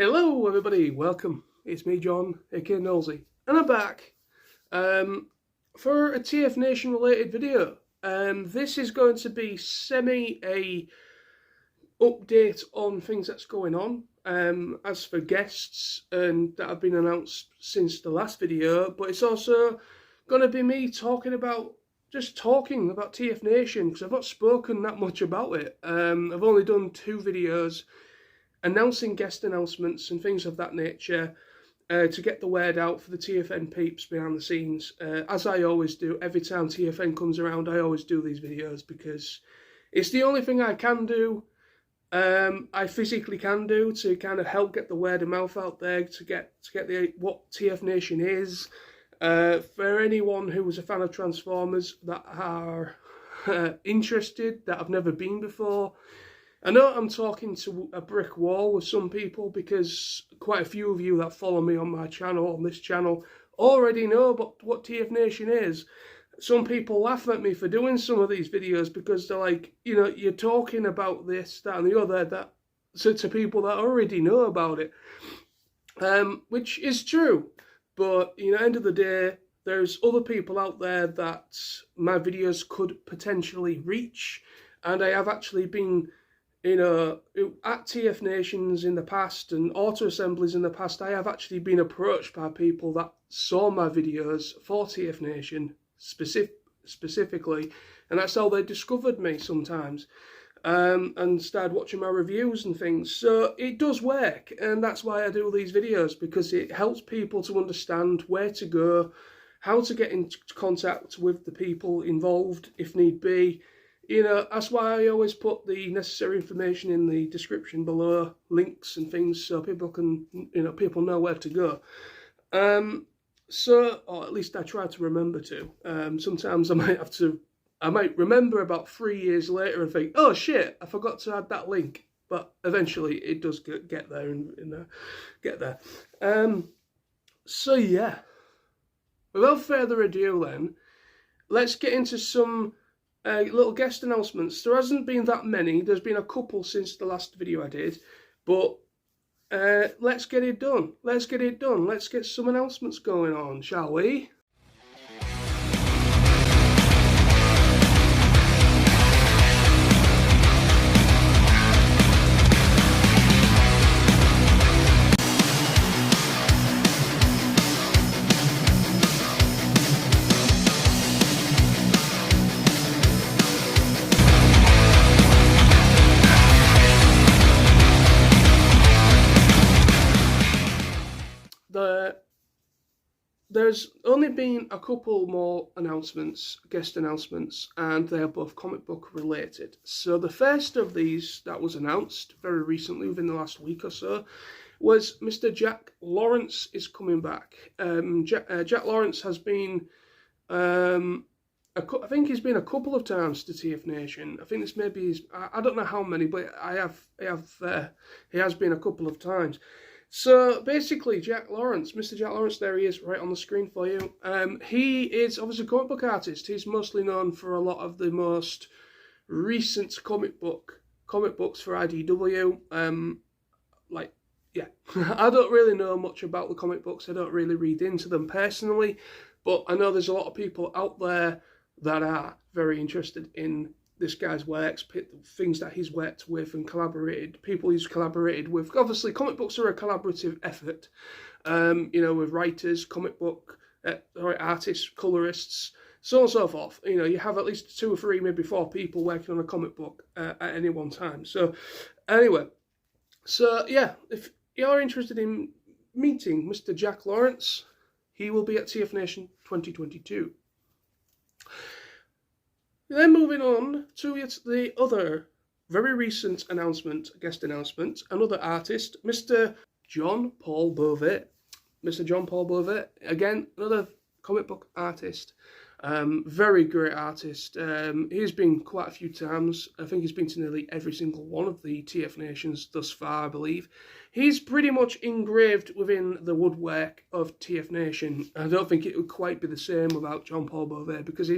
Hello everybody, welcome. It's me John, aka Nosy, and I'm back for a TFNation related video. This is going to be a update on things that's going on as for guests and that have been announced since the last video, but it's also going to be me talking about TFNation because I've not spoken that much about it. I've only done 2 videos announcing guest announcements and things of that nature to get the word out for the TFN peeps behind the scenes. As I always do, every time TFN comes around, I always do these videos because it's the only thing I can do, I physically can do to kind of help get the word of mouth out there, to get what TFNation is. For anyone who was a fan of Transformers that are interested, that have never been before, I know I'm talking to a brick wall with some people because quite a few of you that follow me on my channel, on this channel, already know about what TFNation is. Some people laugh at me for doing some of these videos because they're like, you know, you're talking about this, that and the other, to people that already know about it. Which is true, but you know, end of the day, there's other people out there that my videos could potentially reach, and I have actually been, you know, at TFNations in the past and auto assemblies in the past, I have actually been approached by people that saw my videos for TFNation specifically, and that's how they discovered me sometimes, and started watching my reviews and things. So it does work, and that's why I do these videos, because it helps people to understand where to go, how to get in contact with the people involved if need be. You know, that's why I always put the necessary information in the description below, links and things, so people can, you know, people know where to go. Or at least I try to remember to. Sometimes I might remember about 3 years later and think, oh shit, I forgot to add that link. But eventually it does get there and get there. So yeah, without further ado then, let's get into some little guest announcements. There hasn't been that many. There's been a couple since the last video I did, but let's get it done. Let's get some announcements going on, shall we? There's only been a couple more guest announcements, and they are both comic book related. So the first of these that was announced very recently, within the last week or so, was Mr. Jack Lawrence is coming back. Jack Lawrence has been, I think he's been a couple of times to TFNation. I think this may be I don't know how many, but he has been a couple of times. So basically, Mr. Jack Lawrence, there he is right on the screen for you. He is obviously a comic book artist. He's mostly known for a lot of the most recent comic books for IDW. I don't really know much about the comic books. I don't really read into them personally, but I know there's a lot of people out there that are very interested in this guy's works, things that he's worked with and collaborated, people he's collaborated with. Obviously, comic books are a collaborative effort, you know, with writers, artists, colorists, so on and so forth. You know, you have at least 2 or 3, maybe 4 people working on a comic book at any one time. So, anyway, yeah, if you're interested in meeting Mr. Jack Lawrence, he will be at TFNation 2022. Then moving on to the other very recent guest announcement, another artist, Mr. John Paul Beauvais. Mr. John Paul Beauvais, again, another comic book artist, very great artist. He's been quite a few times. I think he's been to nearly every single one of the TFNations thus far, I believe. He's pretty much engraved within the woodwork of TFNation. I don't think it would quite be the same without John Paul Beauvais, because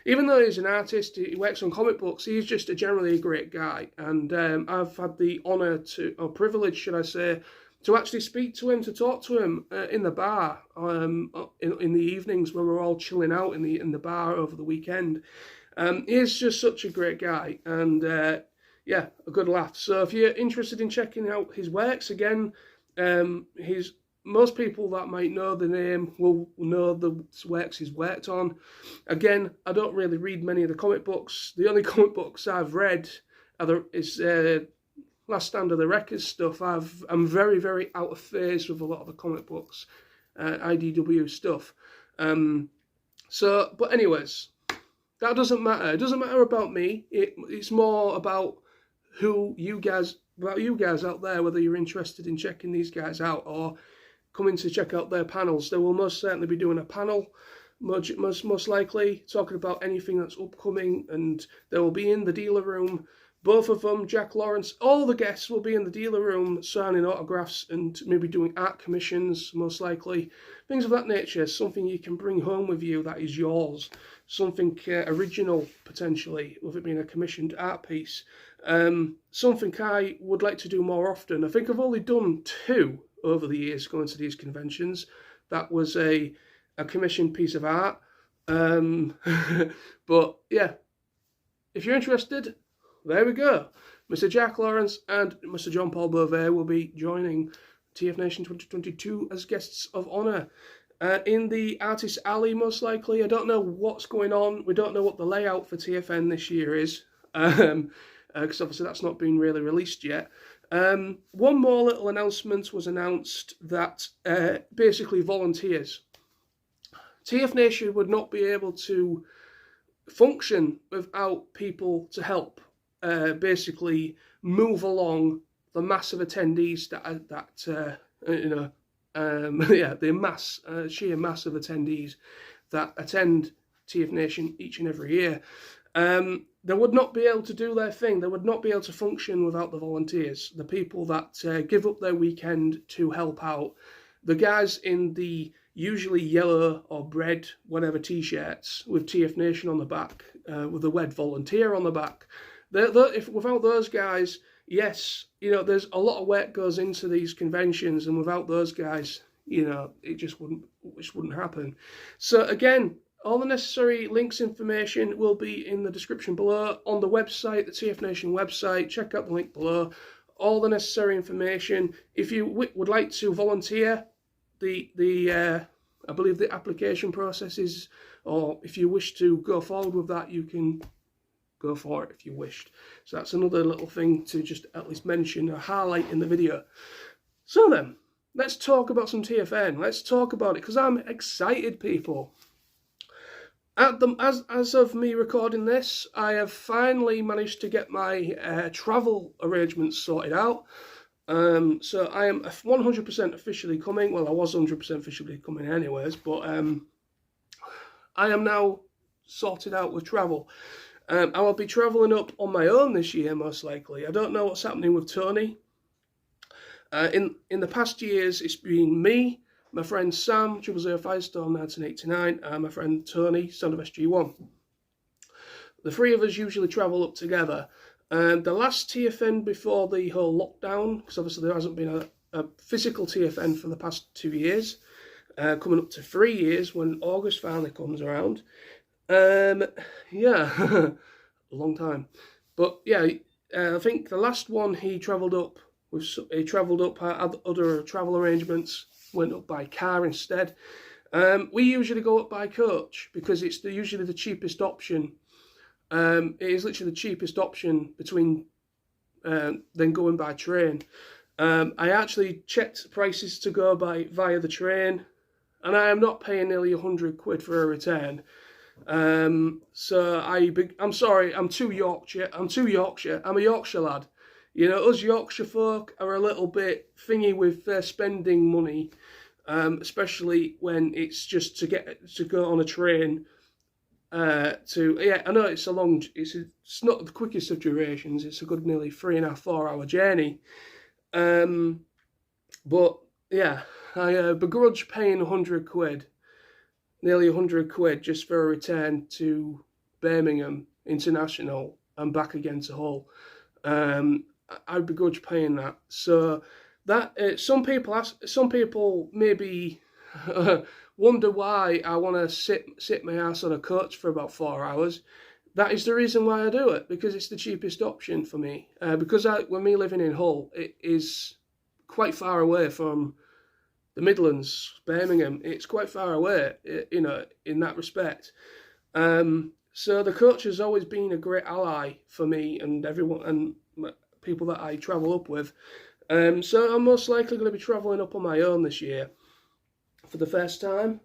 even though he's an artist, he works on comic books, he's just generally a great guy. And I've had the honour or privilege, should I say, to actually speak to him, to talk to him in the bar in the evenings when we're all chilling out in the bar over the weekend. He's just such a great guy, and yeah, a good laugh. So if you're interested in checking out his works, again, most people that might know the name will know the works he's worked on. Again, I don't really read many of the comic books. The only comic books I've read is Last Stand of the Wreckers stuff. I'm very, very out of phase with a lot of the comic books, IDW stuff. But anyways, that doesn't matter. It doesn't matter about me. It's more about you guys out there, whether you're interested in checking these guys out or coming to check out their panels. They will most certainly be doing a panel, most likely, talking about anything that's upcoming, and they will be in the dealer room. Both of them, Jack Lawrence, all the guests will be in the dealer room signing autographs and maybe doing art commissions, most likely. Things of that nature, something you can bring home with you that is yours. Something original, potentially, with it being a commissioned art piece. Something I would like to do more often. I think I've only done 2 over the years going to these conventions. That was a commissioned piece of art. But yeah, if you're interested, there we go. Mr. Jack Lawrence and Mr. John Paul Beauvais will be joining TFNation 2022 as guests of honour. In the Artist Alley, most likely. I don't know what's going on. We don't know what the layout for TFN this year is, because obviously that's not been really released yet. One more little announcement was announced that basically volunteers. TFNation would not be able to function without people to help basically move along the mass of attendees the sheer mass of attendees that attend TFNation each and every year. They would not be able to do their thing. They would not be able to function without the volunteers, the people that give up their weekend to help out. The guys in the usually yellow or red, whatever t-shirts with TFNation on the back, with the word volunteer on the back. Without those guys, yes, there's a lot of work goes into these conventions, and without those guys, it just wouldn't happen. So again, all the necessary links, information will be in the description below on the website, the TFNation website. Check out the link below. All the necessary information. If you would like to volunteer, I believe the application process is, or if you wish to go forward with that, you can go for it if you wished. So that's another little thing to just at least mention or highlight in the video. So then, let's talk about some TFN. Let's talk about it, because I'm excited, people. As of me recording this, I have finally managed to get my travel arrangements sorted out. So I am 100% officially coming. Well, I was 100% officially coming anyways, but I am now sorted out with travel. I will be travelling up on my own this year, most likely. I don't know what's happening with Tony. In the past years, it's been me, my friend Sam, 000 Firestorm 1989, and my friend Tony, son of SG-1. The 3 of us usually travel up together. The last TFN before the whole lockdown, because obviously there hasn't been a physical TFN for the past 2 years, coming up to 3 years when August finally comes around. Yeah, a long time. But yeah, I think the last one he travelled up, had other travel arrangements, went up by car instead. We usually go up by coach because it's usually the cheapest option. It is literally the cheapest option between than going by train. I actually checked prices to go via the train, and I am not paying nearly 100 quid for a return. So I'm sorry, I'm too Yorkshire. I'm a Yorkshire lad. Us Yorkshire folk are a little bit thingy with spending money, especially when it's just to go on a train. I know it's it's not the quickest of durations. It's a good nearly 3.5-4 hour journey. But yeah, I begrudge paying 100 quid, nearly 100 quid, just for a return to Birmingham International and back again to Hull. I begrudge paying that. So That some people maybe wonder why I want to sit my ass on a coach for about 4 hours. That is the reason why I do it, because it's the cheapest option for me. Because when me living in Hull, it is quite far away from the Midlands, Birmingham. It's quite far away, you know, in that respect. So the coach has always been a great ally for me and everyone and people that I travel up with. So I'm most likely going to be travelling up on my own this year for the first time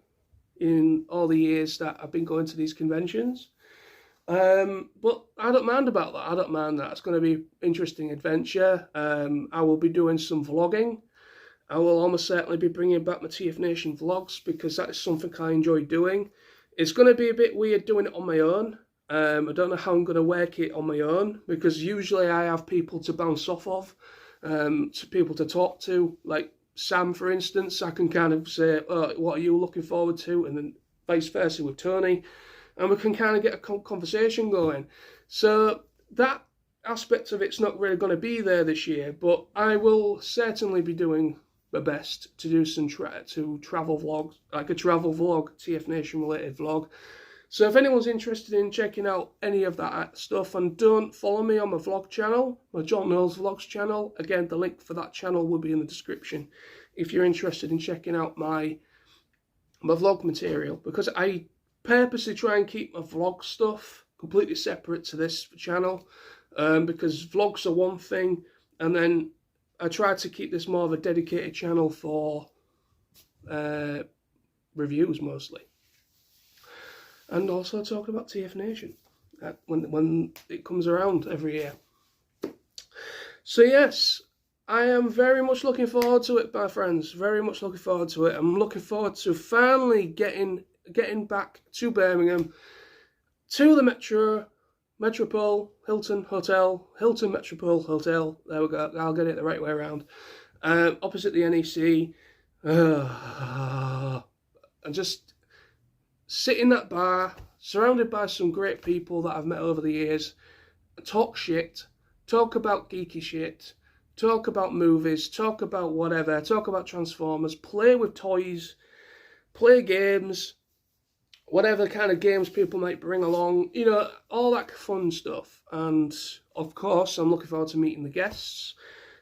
in all the years that I've been going to these conventions. But I don't mind about that. I don't mind that. It's going to be an interesting adventure. I will be doing some vlogging. I will almost certainly be bringing back my TFNation vlogs because that is something I enjoy doing. It's going to be a bit weird doing it on my own. I don't know how I'm going to work it on my own because usually I have people to bounce off of, to people to talk to, like Sam, for instance. I can kind of say, oh, what are you looking forward to? And then vice versa with Tony. And we can kind of get a conversation going. So that aspect of it's not really going to be there this year, but I will certainly be doing my best to do some travel vlogs, like a travel vlog, TFNation related vlog. So if anyone's interested in checking out any of that stuff, and don't follow me on my vlog channel, my John Knowles Vlogs channel, again, the link for that channel will be in the description if you're interested in checking out my vlog material, because I purposely try and keep my vlog stuff completely separate to this channel, because vlogs are one thing, and then I try to keep this more of a dedicated channel for reviews mostly. And also talking about TFNation when it comes around every year. So yes, I am very much looking forward to it, my friends. Very much looking forward to it. I'm looking forward to finally getting back to Birmingham, to the Metropole Hilton Hotel, Hilton Metropole Hotel. There we go. I'll get it the right way around. Opposite the NEC, and just sit in that bar, surrounded by some great people that I've met over the years, talk shit, talk about geeky shit, talk about movies, talk about whatever, talk about Transformers, play with toys, play games, whatever kind of games people might bring along, you know, all that fun stuff. And of course, I'm looking forward to meeting the guests.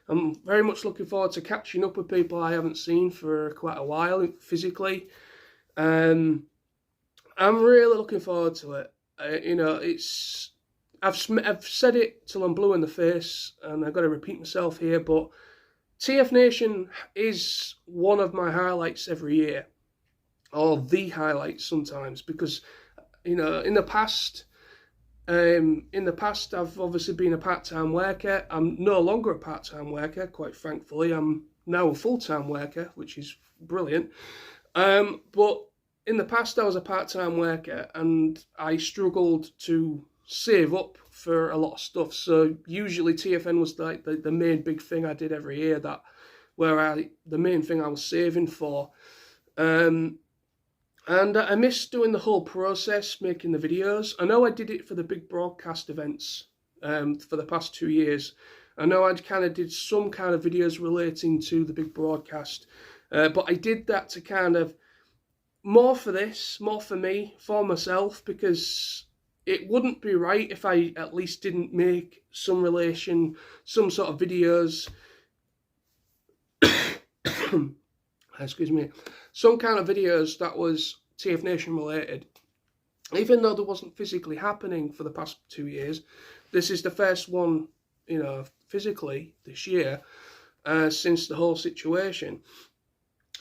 I'm very much looking forward to catching up with people I haven't seen for quite a while physically. I'm really looking forward to it. You know, I've said it till I'm blue in the face, and I've got to repeat myself here, but TFNation is one of my highlights every year, or the highlights sometimes, because, you know, in the past I've obviously been a part-time worker. I'm no longer a part-time worker, quite thankfully. I'm now a full-time worker, which is brilliant. But in the past I was a part-time worker, and I struggled to save up for a lot of stuff. So usually TFN was like the main big thing I did every year, the main thing I was saving for. And I missed doing the whole process, making the videos. I know I did it for the big broadcast events for the past 2 years. I know I kind of did some kind of videos relating to the big broadcast, but I did that to kind of more for me, for myself, because it wouldn't be right if I at least didn't make some sort of videos, excuse me, some kind of videos that was TFNation related. Even though there wasn't physically happening for the past 2 years, this is the first one, you know, physically this year, since the whole situation.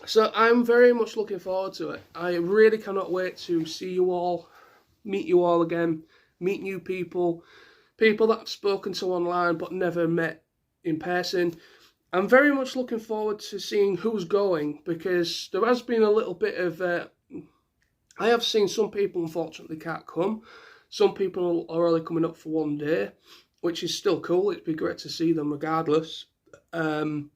So I'm very much looking forward to it. I really cannot wait to see you all, meet you all again, meet new people, people that I've spoken to online but never met in person. I'm very much looking forward to seeing who's going, because there has been a little bit of... I have seen some people unfortunately can't come. Some people are only coming up for 1 day, which is still cool. It'd be great to see them regardless. So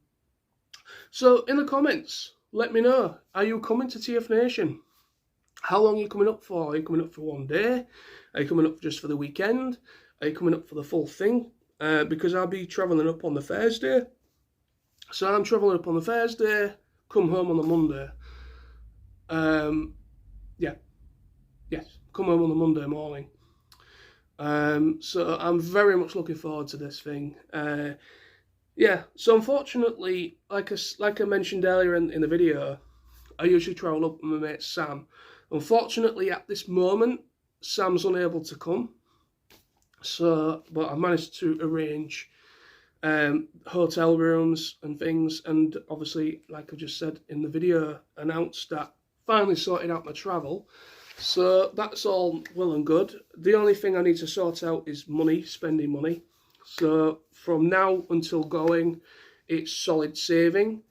in the comments, let me know. Are you coming to TFNation? How long are you coming up for? Are you coming up for 1 day? Are you coming up just for the weekend? Are you coming up for the full thing? Because I'll be travelling up on the Thursday. So I'm travelling up on the Thursday, come home on the Monday. Come home on the Monday morning. So I'm very much looking forward to this thing. So unfortunately, like I mentioned earlier in the video, I usually travel up with my mate Sam. Unfortunately, at this moment, Sam's unable to come. But I managed to arrange hotel rooms and things, and obviously, like I just said in the video, announced that finally sorted out my travel. So that's all well and good. The only thing I need to sort out is money, spending money. So from now until going, it's solid saving.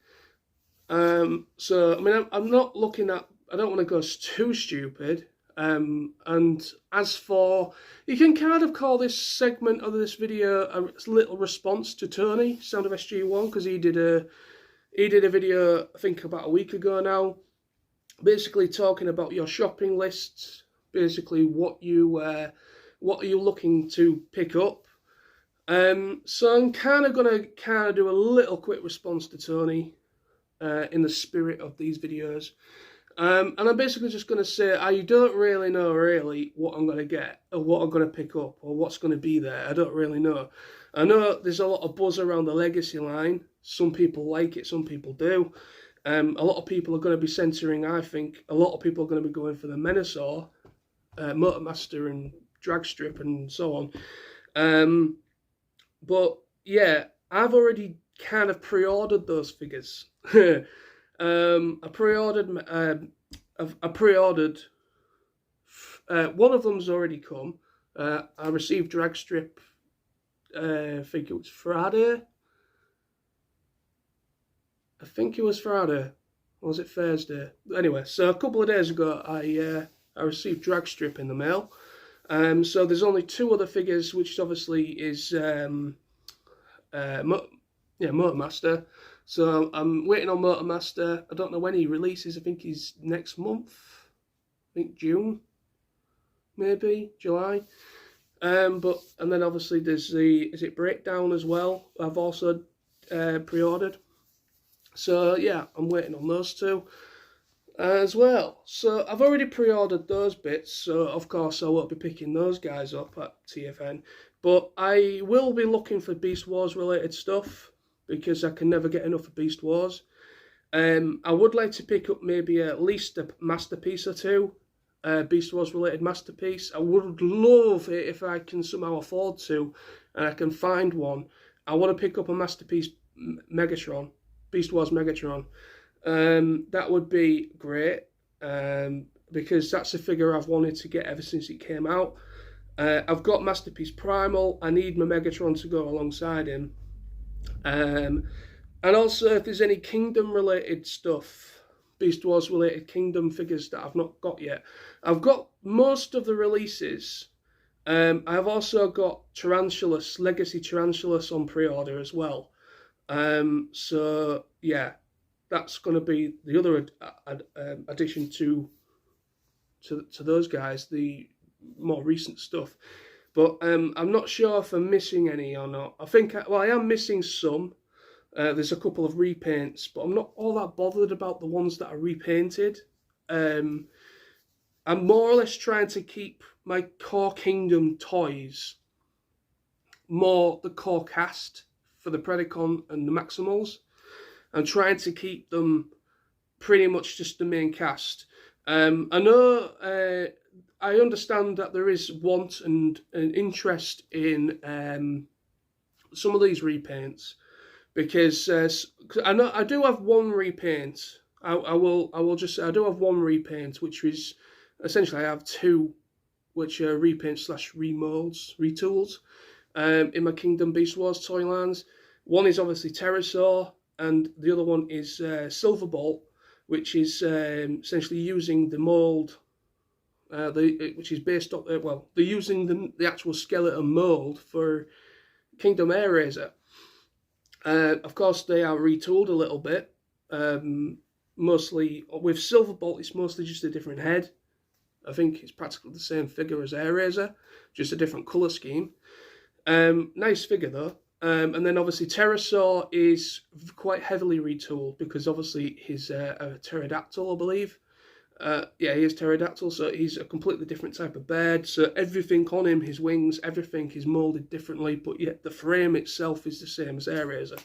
So I mean, I'm not looking at, I don't want to go too stupid. And as for, you can kind of call this segment of this video a little response to Tony, Sound of SG-1, because he did a video, I think about a week ago now, basically talking about your shopping lists, basically what are you looking to pick up. So I'm kind of going to do a little quick response to Tony in the spirit of these videos. And I'm basically just going to say I don't really know what I'm going to get or what I'm going to pick up or what's going to be there. I don't really know. I know there's a lot of buzz around the Legacy line. Some people like it, some people do. A lot of people are going to be centering, I think, a lot of people are going to be going for the Menasor, Motormaster and Dragstrip and so on. But yeah, I've already kind of pre-ordered those figures. I pre-ordered. One of them's already come. I received Dragstrip. I think it was Friday. Or was it Thursday? Anyway, so a couple of days ago, I received Dragstrip in the mail. So there's only two other figures, which obviously is Motormaster. So I'm waiting on Motormaster. I don't know when he releases. I think he's next month. I think June, maybe July. And then obviously there's is it Breakdown as well? I've also pre-ordered. So yeah, I'm waiting on those two as well. So I've already pre-ordered those bits, so of course I won't be picking those guys up at TFN. But I will be looking for Beast Wars related stuff, because I can never get enough of Beast Wars. I would like to pick up maybe at least a masterpiece or two, Beast Wars related masterpiece. I would love it if I can somehow afford to, and I can find one. I want to pick up a masterpiece Megatron, Beast Wars Megatron. That would be great, because that's a figure I've wanted to get ever since it came out. I've got Masterpiece Primal. I need my Megatron to go alongside him. And also, if there's any Kingdom related stuff, Beast Wars related Kingdom figures that I've not got yet. I've got most of the releases. I've also got Tarantulas, Legacy Tarantulas on pre-order as well. So yeah, that's going to be the other addition to those guys, the more recent stuff. But I'm not sure if I'm missing any or not. I think, I am missing some. There's a couple of repaints, but I'm not all that bothered about the ones that are repainted. I'm more or less trying to keep my core Kingdom toys more the core cast for the Predacon and the Maximals. I'm trying to keep them pretty much just the main cast. I know, I understand that there is want and an interest in some of these repaints, because I know I do have one repaint. I will just say I do have one repaint, which is essentially I have two, which are repaints / remolds, retools, in my Kingdom Beast Wars toy lines. One is obviously Pterosaur, and the other one is Silverbolt, which is essentially using the mold, which is based on, they're using the actual skeleton mold for Kingdom Air Razor. Of course, they are retooled a little bit. Mostly with Silverbolt, it's mostly just a different head. I think it's practically the same figure as Air Razor, just a different colour scheme. Nice figure though. And then obviously Pterosaur is quite heavily retooled because obviously he's a pterodactyl, I believe. Yeah, he is pterodactyl, so he's a completely different type of bird. So everything on him, his wings, everything is moulded differently, but yet the frame itself is the same as Airraiser.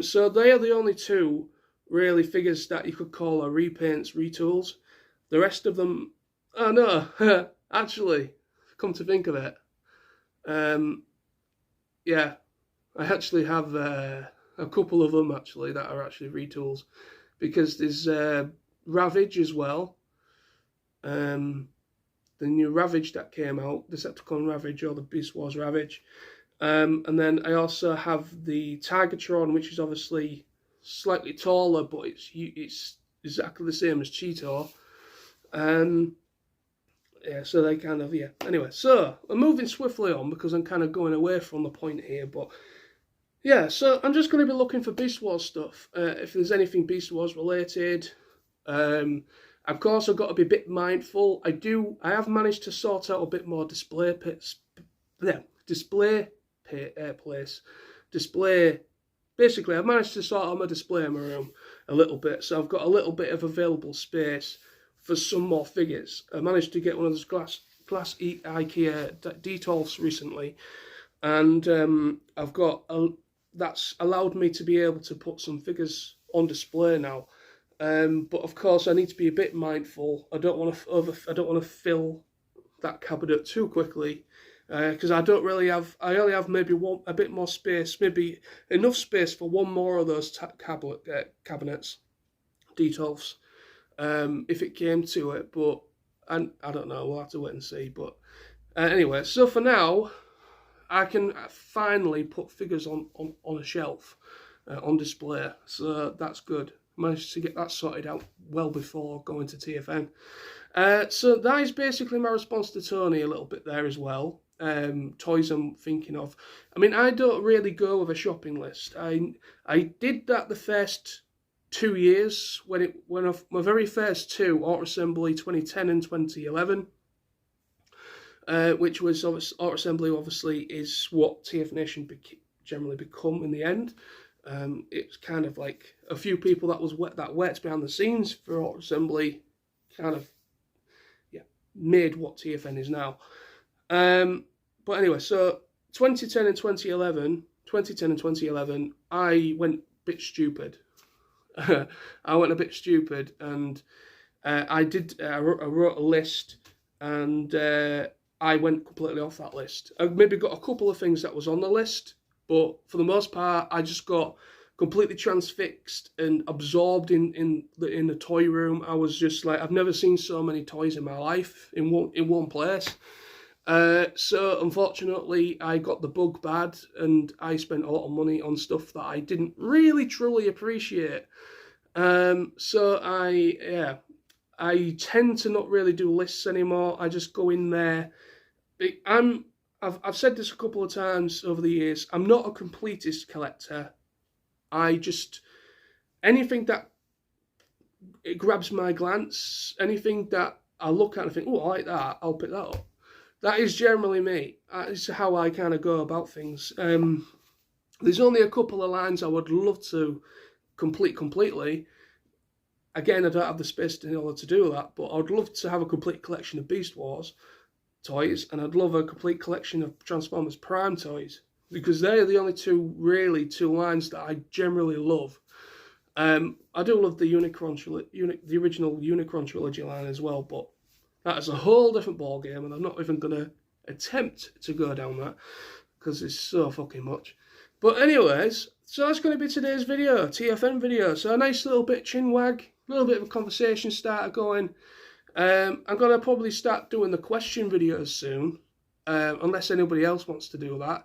So they are the only two really figures that you could call are repaints, retools. The rest of them, oh no, actually, come to think of it, yeah, I actually have a couple of them actually that are actually retools, because there's Ravage as well. The new Ravage that came out, Decepticon Ravage or the Beast Wars Ravage. And then I also have the Tigertron, which is obviously slightly taller, but it's exactly the same as Cheetor. Yeah, so they kind of, yeah. Anyway, so I'm moving swiftly on because I'm kind of going away from the point here, but yeah, so I'm just going to be looking for Beast Wars stuff. If there's anything Beast Wars related. Of course, I've got to be a bit mindful. I have managed to sort out a bit more display. Basically, I've managed to sort out my display in my room a little bit, so I've got a little bit of available space for some more figures. I managed to get one of those glass IKEA Detolfs recently, and I've got that's allowed me to be able to put some figures on display now. But of course, I need to be a bit mindful. I don't want to fill that cabinet too quickly, because I only have maybe a bit more space, maybe enough space for one more of those cabinets, Detolfs, if it came to it. But I don't know. We'll have to wait and see. But anyway, so for now, I can finally put figures on a shelf, on display. So that's good. Managed to get that sorted out well before going to TFN. So that is basically my response to Tony a little bit there as well. Toys I'm thinking of. I mean, I don't really go with a shopping list. I did that the first 2 years when my very first two, Auto Assembly 2010 and 2011. Which was Auto Assembly obviously is what TFNation generally become in the end. It's kind of like a few people that worked behind the scenes for Auto Assembly kind of, yeah, made what TFN is now. But anyway, so 2010 and 2011, I went a bit stupid. I went a bit stupid, and I wrote a list, and I went completely off that list. I maybe got a couple of things that was on the list, but for the most part, I just got completely transfixed and absorbed in the toy room. I was just like, I've never seen so many toys in my life in one place. So unfortunately, I got the bug bad, and I spent a lot of money on stuff that I didn't really truly appreciate. So I tend to not really do lists anymore. I just go in there. I've said this a couple of times over the years. I'm not a completist collector. Anything that it grabs my glance, anything that I look at and think, oh, I like that, I'll pick that up. That is generally me. That is how I kind of go about things. There's only a couple of lines I would love to complete completely. Again, I don't have the space in order to do that, but I'd love to have a complete collection of Beast Wars toys, and I'd love a complete collection of Transformers Prime toys, because they're the only two lines that I generally love. I do love the the original Unicron trilogy line as well, but that is a whole different ball game, and I'm not even going to attempt to go down that because it's so fucking much. But anyways, so that's going to be today's video, TFN video. So a nice little bit chin wag, a little bit of a conversation starter going. I'm going to probably start doing the question videos soon, unless anybody else wants to do that.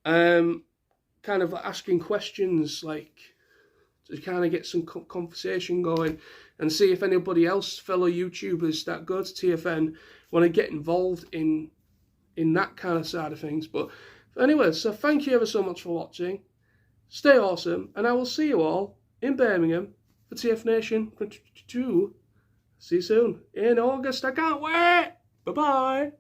Kind of asking questions, like, to kind of get some conversation going, and see if anybody else, fellow YouTubers that go to TFN, want to get involved in that kind of side of things. But anyway, so thank you ever so much for watching. Stay awesome, and I will see you all in Birmingham for TFNation 22. See you soon in August. I can't wait. Bye-bye.